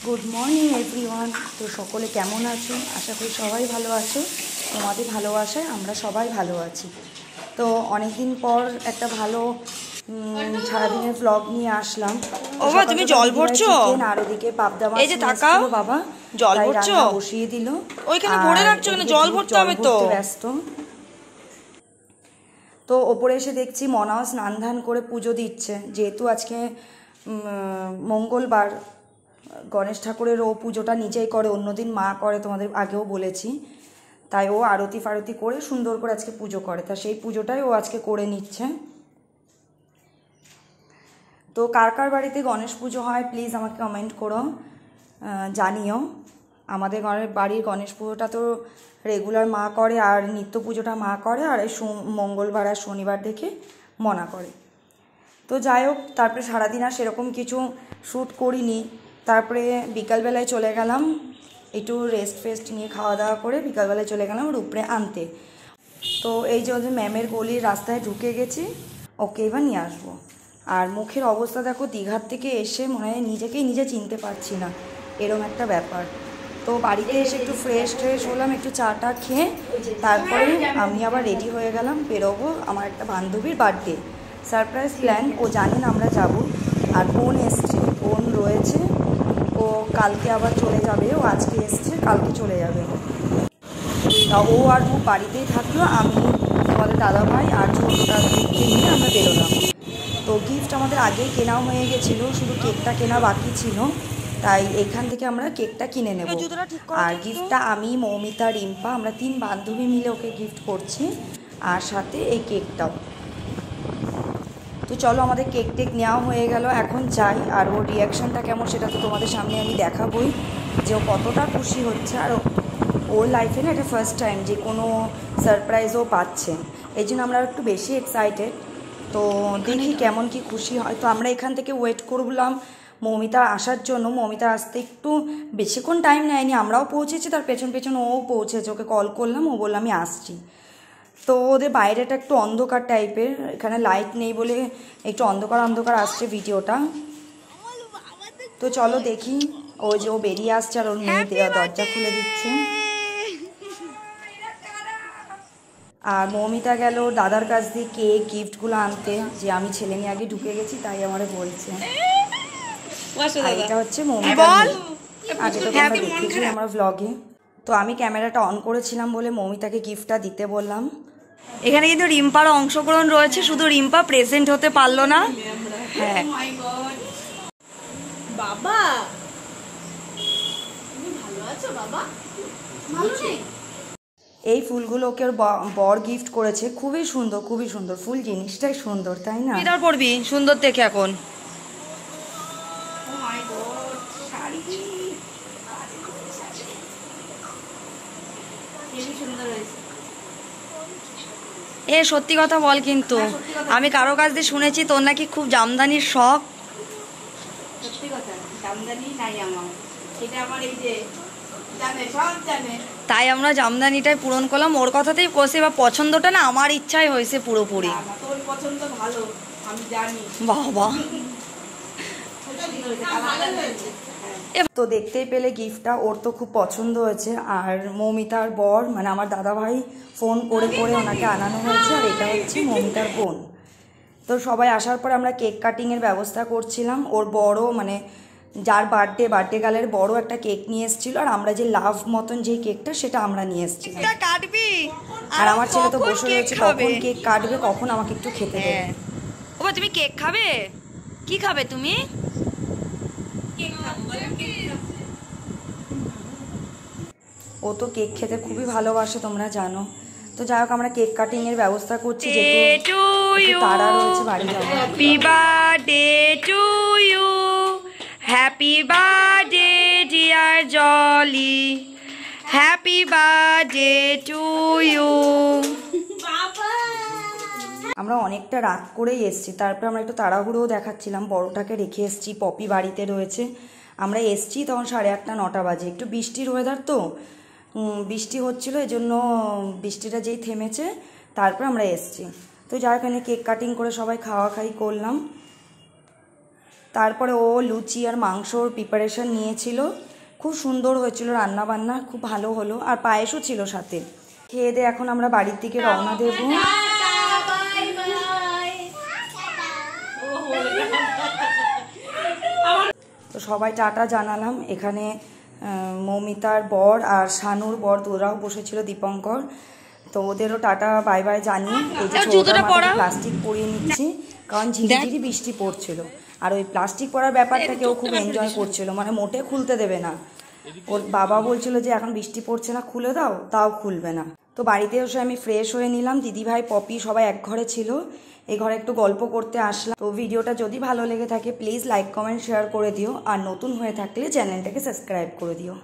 Good morning everyone. তো সকলে কেমন আছো? আশা করি সবাই ভালো আছো। তোমাদের ভালোবাসায় আমরা সবাই ভালো আছি। তো অনেক দিন পর একটা ভালো সারাদিনের ব্লগ নিয়ে আসলাম। তুমি জল ভরছো? আর ওদিকে পাবদা মাছ এই যে তাকাও, বাবা জল ভরছো? বসিয়ে দিল। ওইখানে ভরে রাখছো কেন? জল ভরতে হবে তো। ব্যস্ত। তো ওপরে এসে দেখছি মনাও স্নান ধান করে পুজো দিচ্ছে, যেহেতু আজকে মঙ্গলবার। গণেশ ঠাকুরের ও পুজোটা নিজেই করে, অন্যদিন মা করে, তোমাদের আগেও বলেছি। তাই ও আরতি ফারতি করে সুন্দর করে আজকে পুজো করে, তা সেই পুজোটাই ও আজকে করে নিচ্ছে। তো কার কার বাড়িতে গণেশ পুজো হয় প্লিজ আমাকে কমেন্ট করো, জানিও। আমাদের বাড়ির গণেশ পুজোটা তো রেগুলার মা করে, আর নিত্য পুজোটা মা করে, আর এই মঙ্গলবার আর শনিবার দেখে মনা করে। তো যাই হোক, তারপরে সারাদিন আর সেরকম কিছু শ্যুট করিনি। তারপরে বিকালবেলায় চলে গেলাম একটু রেস্ট ফেস্ট নিয়ে, খাওয়া দাওয়া করে বিকালবেলায় চলে গেলাম রূপরে আনতে। তো এই যে ম্যামের গলির রাস্তায় ঢুকে গেছি, ওকে এবার নিয়ে আসবো। আর মুখের অবস্থা দেখো, দীঘার থেকে এসে মনে হয় নিজেকেই নিজে চিনতে পারছি না, এরম একটা ব্যাপার। তো বাড়িতে এসে একটু ফ্রেশ হলাম, একটু চাটা খেয়ে তারপরে আমি আবার রেডি হয়ে গেলাম, বেরোবো আমার একটা বান্ধবীর বার্থডে সারপ্রাইজ প্ল্যান। ও জানেন আমরা যাব। আর বোন এসছে, বোন রয়েছে, ও কালকে আবার চলে যাবে। ও আজকে এসছে, কালকে চলে যাবে। তা ও আর ও বাড়িতেই থাকলো, আমি তোমাদের দাদাভাই আর ছোটটা নিয়ে আমরা বেরোলাম। তো গিফট আমাদের আগেই কেনাও হয়ে গেছিলো, শুধু কেকটা কেনা বাকি ছিল। তাই এখান থেকে আমরা কেকটা কিনে নেব। আর গিফটটা আমি, মৌমিতা, রিম্পা, আমরা 3 বান্ধবী মিলে ওকে গিফট করছি, আর সাথে এই কেকটাও। তো চলো, আমাদের কেক টেক নেওয়া হয়ে গেল, এখন যাই। আর ওর রিয়াকশানটা কেমন সেটা তো তোমাদের সামনে আমি দেখাবই, যে ও কতটা খুশি হচ্ছে। আর ওর লাইফে না এটা ফার্স্ট টাইম যে কোনো সারপ্রাইজও পাচ্ছে, এই জন্য আমরা একটু বেশি এক্সাইটেড। তো দেখি কেমন কি খুশি হয়। তো আমরা এখান থেকে ওয়েট করলাম মৌমিতা আসার জন্য। মৌমিতা আসতে একটু বেশিক্ষণ টাইম নেয়নি, আমরাও পৌঁছেছি, তার পেছন পেছন ও পৌঁছেছে। ওকে কল করলাম, ও বললাম আমি আসছি। তো ওদের বাইরেটা একটু অন্ধকার টাইপের, এখানে লাইট নেই বলে একটু অন্ধকার অন্ধকার আসছে ভিডিওটা। তো চলো দেখি, ও যে ও বেরিয়ে আসছে আর ওর মেয়ে দরজা খুলে দিচ্ছে। আর মৌমিতা গেল দাদার কাছ দিয়ে কেক গিফটগুলো আনতে, যে আমি ছেলে নিয়ে আগে ঢুকে গেছি তাই আমারে বলছে। আর এটা হচ্ছে মৌমিতা, আগে তো তোমরা দেখেছি আমার ব্লগে। তো আমি ক্যামেরাটা অন করেছিলাম বলে মৌমিতাকে গিফটটা দিতে বললাম। এখানে কিন্তু রিম্পারও অংশগ্রহণ রয়েছে, শুধু রিম্পা প্রেজেন্ট হতে পারলো না। হ্যাঁ বাবা, তুমি ভালো আছো বাবা? ভালো নেই? এই ফুলগুলো ওকে ওর বর গিফট করেছে, খুবই সুন্দর, খুবই সুন্দর ফুল, জিনিসটাই সুন্দর, তাই না? এটার পরবি সুন্দর দেখে এখন। এ সত্যি কথা বল, কিন্তু আমি কারো কাছ দিয়ে শুনেছি তোর নাকি খুব জামদানির শখ। সত্যি কথা, জামদানি নাই আমার, এটা আমার এই যে জানে, সব জানে। তাই আমরা জামদানিটাই পূরণ করলাম, ওর কথাতেই কষে। বা পছন্দটা না আমার ইচ্ছাই হয়েছে পুরোপুরি। তোর পছন্দ ভালো, আমি জানি। বাবা, তো দেখতেই পেলে গিফটটা ওর তো খুব পছন্দ হয়েছে। আর মৌমিতার বর মানে আমার দাদাভাই ফোন করে করে ওনাকে আনানো হয়েছে। আর এটা হচ্ছে মৌমিতার বোন। তো সবাই আসার পরে আমরা কেক কাটিংয়ের ব্যবস্থা করছিলাম। ওর বড় মানে যার বার্থডে গালের বড় একটা কেক নিয়ে এসেছিলো, আর আমরা যে লাভ মতন যে কেকটা সেটা আমরা নিয়ে এসেছিলাম। আর আমার ছেলে তো বসে রয়েছে, কখন কেক কাটবে, কখন আমাকে একটু খেতে দেবে। ও তুমি কেক খাবে? কি খাবে তুমি? ও তো কেক খেতে খুবই ভালোবাসে, তোমরা জানো। তো যাই হোক, আমরা কেক কাটিং এর ব্যবস্থা করছি, যেহেতু তারা রয়েছে বাড়ি যাবো। Happy birthday to you, happy birthday dear Jolly, happy birthday to you. আমরা অনেকটা রাত করেই এসছি, তারপরে আমরা একটু তাড়াহুড়োও দেখাচ্ছিলাম, বড়টাকে রেখে এসছি, পপি বাড়িতে রয়েছে। আমরা এসছি তখন 8:30 9টা বাজে, একটু বৃষ্টির ওয়েদার তো, বৃষ্টি হচ্ছিলো, এই জন্য বৃষ্টিটা যেই থেমেছে তারপর আমরা এসছি। তো যার কারণে কেক কাটিং করে সবাই খাওয়া খাই করলাম। তারপরে ও লুচি আর মাংসর প্রিপারেশন নিয়েছিল, খুব সুন্দর হয়েছিল রান্না বান্না, খুব ভালো হলো, আর পায়েসও ছিল সাথে। খেয়ে দিয়ে এখন আমরা বাড়ির দিকে রওনা দেব। তো সবাই টাটা জানালাম। এখানে মৌমিতার বর আর শানুর বর তোরাও বসেছিল, দীপঙ্কর, তো ওদেরও টাটা বাই বাই জানিয়ে এই যে প্লাস্টিক পরিয়ে নিচ্ছি, কারণ ঝিরিঝিরি বৃষ্টি পড়ছিল, আর ওই প্লাস্টিক পরার ব্যাপারটাকে ও খুব এনজয় করছিল, মানে মোটে খুলতে দেবে না। ওর বাবা বলছিল যে এখন বৃষ্টি পড়ছে না, খুলে দাও, তাও খুলবে না। তো বাড়িতে এসে আমি ফ্রেশ হয়ে নিলাম, দিদিভাই পপি সবাই এক ঘরে ছিল, এই ঘরে একটু গল্প করতে আসলাম। তো ভিডিওটা যদি ভালো লেগে থাকে প্লিজ লাইক কমেন্ট শেয়ার করে দিও, আর নতুন হয়ে থাকলে চ্যানেলটাকে সাবস্ক্রাইব করে দিও।